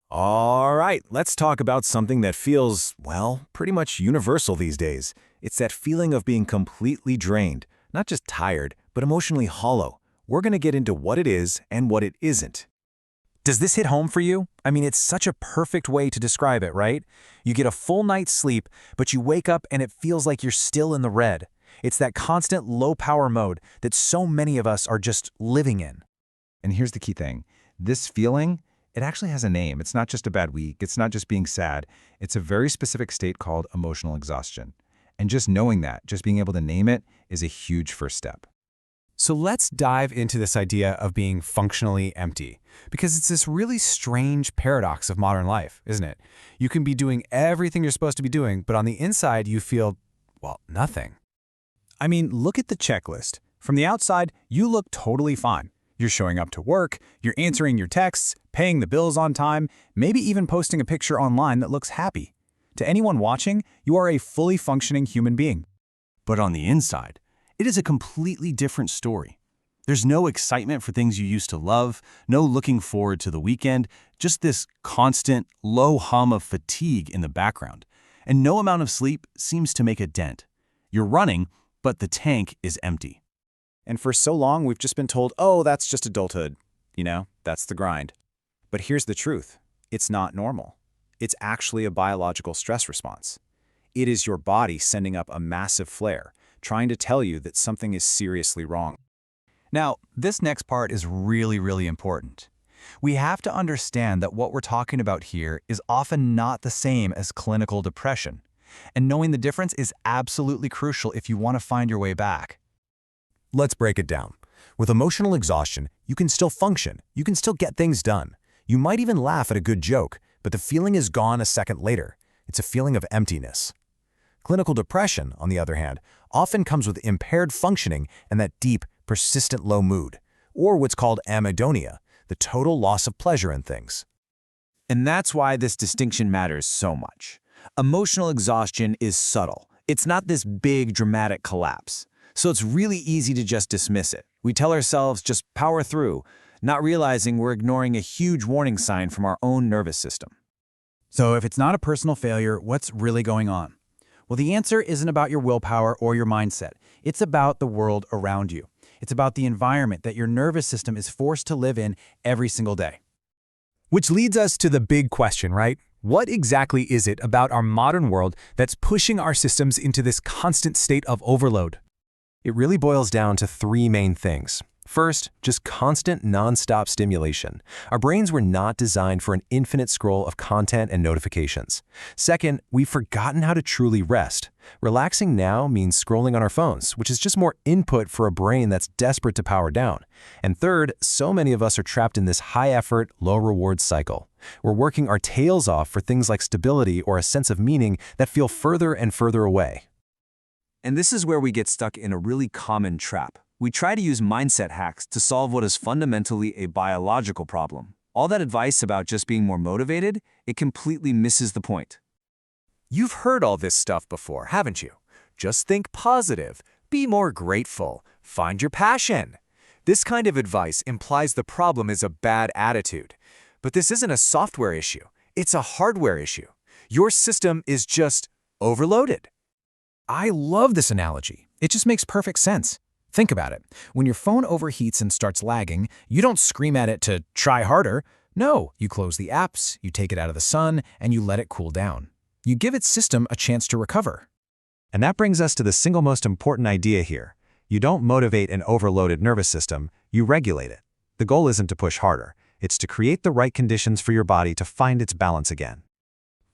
All right, let's talk about something that feels, well, pretty much universal these days. It's that feeling of being completely drained, not just tired, but emotionally hollow. We're going to get into what it is and what it isn't. Does this hit home for you? I mean, it's such a perfect way to describe it, right? You get a full night's sleep, but you wake up and it feels like you're still in the red. It's that constant low-power mode that so many of us are just living in. And here's the key thing. This feeling, it actually has a name. It's not just a bad week. It's not just being sad. It's a very specific state called emotional exhaustion. And just knowing that, just being able to name it, is a huge first step. So let's dive into this idea of being functionally empty, because it's this really strange paradox of modern life, isn't it? You can be doing everything you're supposed to be doing, but on the inside you feel, well, nothing. I mean, look at the checklist. From the outside, you look totally fine. You're showing up to work, you're answering your texts, paying the bills on time, maybe even posting a picture online that looks happy. To anyone watching, you are a fully functioning human being. But on the inside, it is a completely different story. There's no excitement for things you used to love, no looking forward to the weekend, just this constant, low hum of fatigue in the background. And no amount of sleep seems to make a dent. You're running, but the tank is empty. And for so long, we've just been told, oh, that's just adulthood. You know, that's the grind. But here's the truth. It's not normal. It's actually a biological stress response. It is your body sending up a massive flare, trying to tell you that something is seriously wrong. Now, this next part is really important. We have to understand that what we're talking about here is often not the same as clinical depression. And knowing the difference is absolutely crucial if you want to find your way back. Let's break it down. With emotional exhaustion, you can still function. You can still get things done. You might even laugh at a good joke, but the feeling is gone a second later. It's a feeling of emptiness. Clinical depression, on the other hand, often comes with impaired functioning and that deep, persistent low mood, or what's called anhedonia, the total loss of pleasure in things. And that's why this distinction matters so much. Emotional exhaustion is subtle. It's not this big, dramatic collapse. So it's really easy to just dismiss it. We tell ourselves just power through, not realizing we're ignoring a huge warning sign from our own nervous system. So if it's not a personal failure, what's really going on? Well, the answer isn't about your willpower or your mindset. It's about the world around you. It's about the environment that your nervous system is forced to live in every single day. Which leads us to the big question, right? What exactly is it about our modern world that's pushing our systems into this constant state of overload? It really boils down to three main things. First, just constant, non-stop stimulation. Our brains were not designed for an infinite scroll of content and notifications. Second, we've forgotten how to truly rest. Relaxing now means scrolling on our phones, which is just more input for a brain that's desperate to power down. And third, so many of us are trapped in this high-effort, low-reward cycle. We're working our tails off for things like stability or a sense of meaning that feel further and further away. And this is where we get stuck in a really common trap. We try to use mindset hacks to solve what is fundamentally a biological problem. All that advice about just being more motivated, it completely misses the point. You've heard all this stuff before, haven't you? Just think positive, be more grateful, find your passion. This kind of advice implies the problem is a bad attitude. But this isn't a software issue, it's a hardware issue. Your system is just overloaded. I love this analogy. It just makes perfect sense. Think about it. When your phone overheats and starts lagging, you don't scream at it to try harder. No, you close the apps, you take it out of the sun, and you let it cool down. You give its system a chance to recover. And that brings us to the single most important idea here. You don't motivate an overloaded nervous system, you regulate it. The goal isn't to push harder. It's to create the right conditions for your body to find its balance again.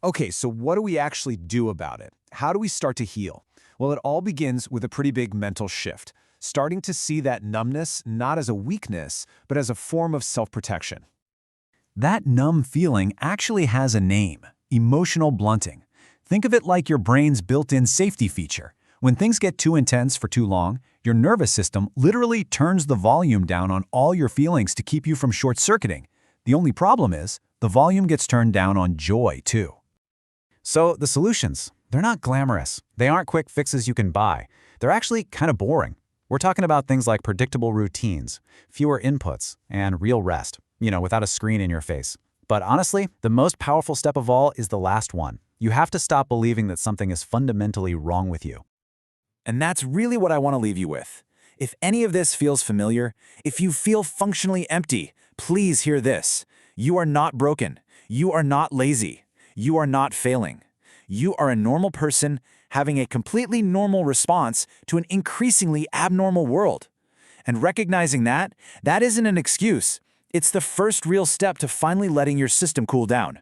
Okay, so what do we actually do about it? How do we start to heal? Well, it all begins with a pretty big mental shift, starting to see that numbness not as a weakness, but as a form of self-protection. That numb feeling actually has a name: emotional blunting. Think of it like your brain's built-in safety feature. When things get too intense for too long, your nervous system literally turns the volume down on all your feelings to keep you from short-circuiting. The only problem is, the volume gets turned down on joy, too. So the solutions, they're not glamorous. They aren't quick fixes you can buy. They're actually kind of boring. We're talking about things like predictable routines, fewer inputs, and real rest, without a screen in your face. But honestly, the most powerful step of all is the last one. You have to stop believing that something is fundamentally wrong with you. And that's really what I want to leave you with. If any of this feels familiar, if you feel functionally empty, please hear this. You are not broken. You are not lazy. You are not failing. You are a normal person having a completely normal response to an increasingly abnormal world. And recognizing that isn't an excuse. It's the first real step to finally letting your system cool down.